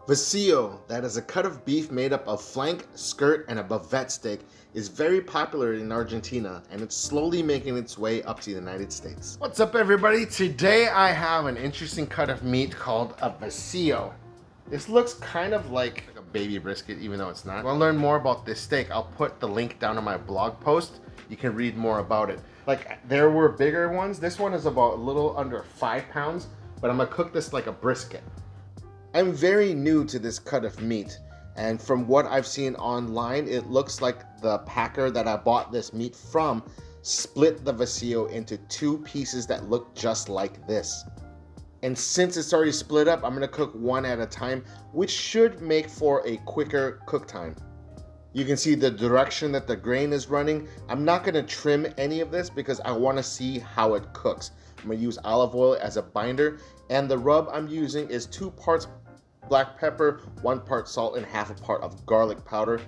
Vacio, that is a cut of beef made up of flank, skirt, and a bavette steak, is very popular in Argentina, and it's slowly making its way up to the United States. What's up, everybody? Today I have an interesting cut of meat called a Vacio. This looks kind of like a baby brisket, even though it's not. If you want to learn more about this steak, I'll put the link down in my blog post. You can read more about it. Like, there were bigger ones. This one is about a little under 5 pounds, but I'm gonna cook this like a brisket. I'm very new to this cut of meat, and from what I've seen online, it looks like the packer that I bought this meat from split the Vacio into 2 pieces that look just like this. And since it's already split up, I'm gonna cook one at a time, which should make for a quicker cook time. You can see the direction that the grain is running. I'm not gonna trim any of this because I wanna see how it cooks. I'm gonna use olive oil as a binder, and the rub I'm using is 2 parts black pepper, 1 part salt, and half a part of garlic powder.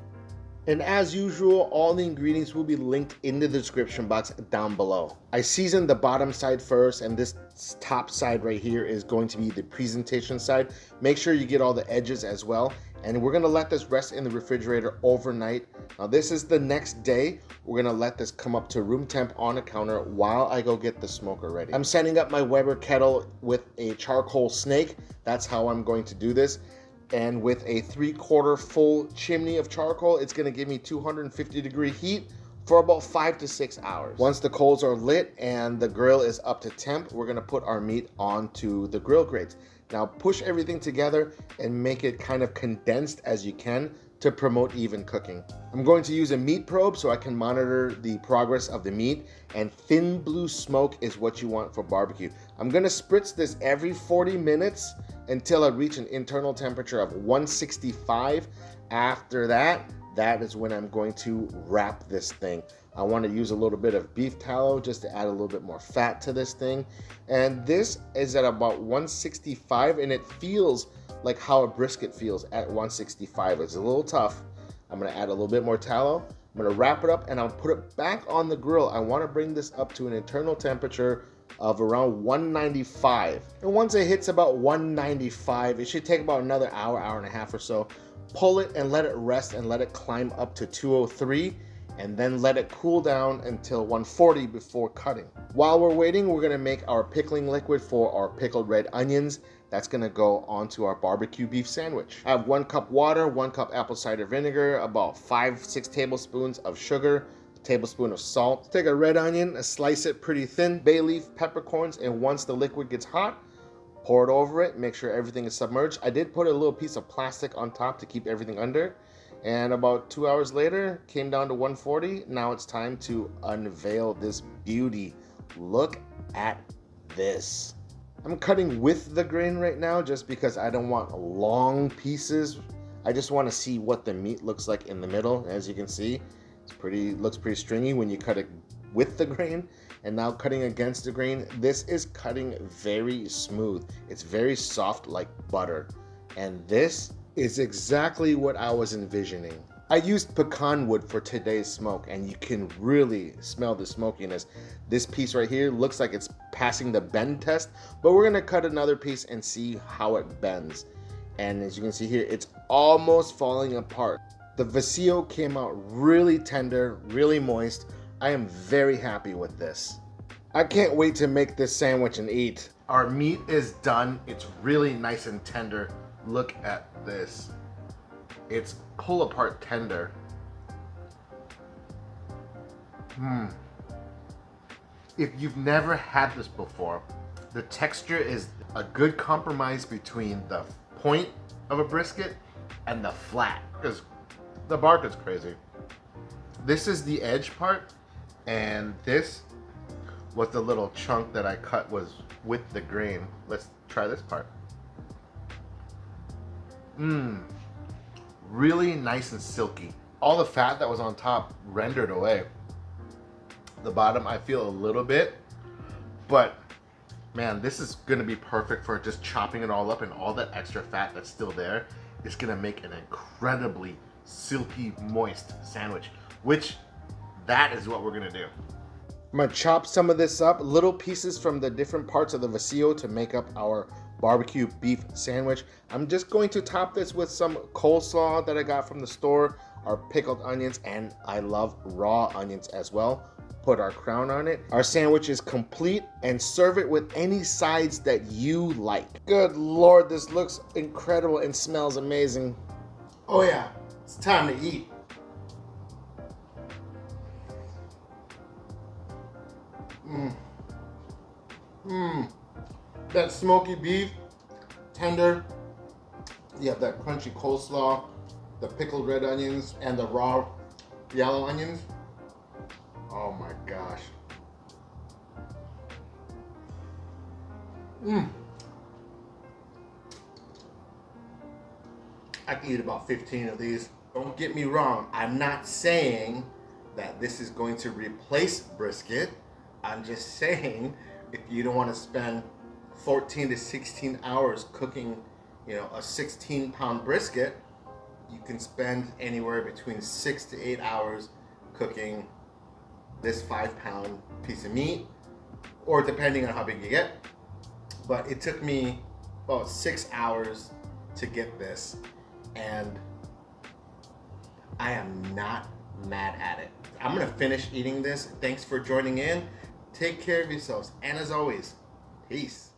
And as usual, all the ingredients will be linked in the description box down below. I seasoned the bottom side first, and this top side right here is going to be the presentation side. Make sure you get all the edges as well. And we're gonna let this rest in the refrigerator overnight. Now this is the next day. We're gonna let this come up to room temp on a counter while I go get the smoker ready. I'm setting up my Weber kettle with a charcoal snake. That's how I'm going to do this. And with a 3/4 full chimney of charcoal, it's gonna give me 250-degree heat for about 5 to 6 hours. Once the coals are lit and the grill is up to temp, we're gonna put our meat onto the grill grates. Now push everything together and make it kind of condensed as you can to promote even cooking. I'm going to use a meat probe so I can monitor the progress of the meat, and thin blue smoke is what you want for barbecue. I'm gonna spritz this every 40 minutes until I reach an internal temperature of 165. After that is when I'm going to wrap this thing. I want to use a little bit of beef tallow just to add a little bit more fat to this thing. And this is at about 165, and it feels like how a brisket feels at 165. It's a little tough. I'm going to add a little bit more tallow. I'm going to wrap it up, and I'll put it back on the grill. I want to bring this up to an internal temperature of around 195. And once it hits about 195, it should take about another hour, hour and a half or so. Pull it and let it rest and let it climb up to 203, and then let it cool down until 140 before cutting. While we're waiting, we're gonna make our pickling liquid for our pickled red onions. That's gonna go onto our barbecue beef sandwich. I have 1 cup water, 1 cup apple cider vinegar, about 5-6 tablespoons of sugar, a tablespoon of salt. Take a red onion, slice it pretty thin, bay leaf, peppercorns, and once the liquid gets hot, pour it over it, make sure everything is submerged. I did put a little piece of plastic on top to keep everything under. And about 2 hours later, came down to 140. Now it's time to unveil this beauty. Look at this. I'm cutting with the grain right now just because I don't want long pieces. I just want to see what the meat looks like in the middle. As you can see, looks pretty stringy when you cut it with the grain. And now cutting against the grain, this is cutting very smooth. It's very soft like butter. And this is exactly what I was envisioning. I used pecan wood for today's smoke, and you can really smell the smokiness. This piece right here looks like it's passing the bend test, but we're gonna cut another piece and see how it bends. And as you can see here, it's almost falling apart. The Vacio came out really tender, really moist. I am very happy with this. I can't wait to make this sandwich and eat. Our meat is done. It's really nice and tender. Look at this. It's pull apart tender. If you've never had this before, the texture is a good compromise between the point of a brisket and the flat, because the bark is crazy. This is the edge part, and this was the little chunk that I cut was with the grain. Let's try this part. Really nice and silky. All the fat that was on top rendered away. The bottom I feel a little bit, but man, this is gonna be perfect for just chopping it all up, and all that extra fat that's still there is gonna make an incredibly silky, moist sandwich, which that is what we're gonna do. I'm gonna chop some of this up, little pieces from the different parts of the Vacio to make up our barbecue beef sandwich. I'm just going to top this with some coleslaw that I got from the store, our pickled onions, and I love raw onions as well. Put our crown on it. Our sandwich is complete, and serve it with any sides that you like. Good Lord, this looks incredible and smells amazing. Oh yeah, it's time to eat. That smoky beef, tender. You have that crunchy coleslaw, the pickled red onions, and the raw yellow onions. Oh my gosh. I can eat about 15 of these. Don't get me wrong, I'm not saying that this is going to replace brisket. I'm just saying if you don't want to spend 14 to 16 hours cooking, you know, a 16-pound brisket, you can spend anywhere between 6 to 8 hours cooking this 5-pound piece of meat, or depending on how big you get. But it took me about 6 hours to get this, and I am not mad at it. I'm gonna finish eating this. Thanks for joining in. Take care of yourselves, and as always, peace.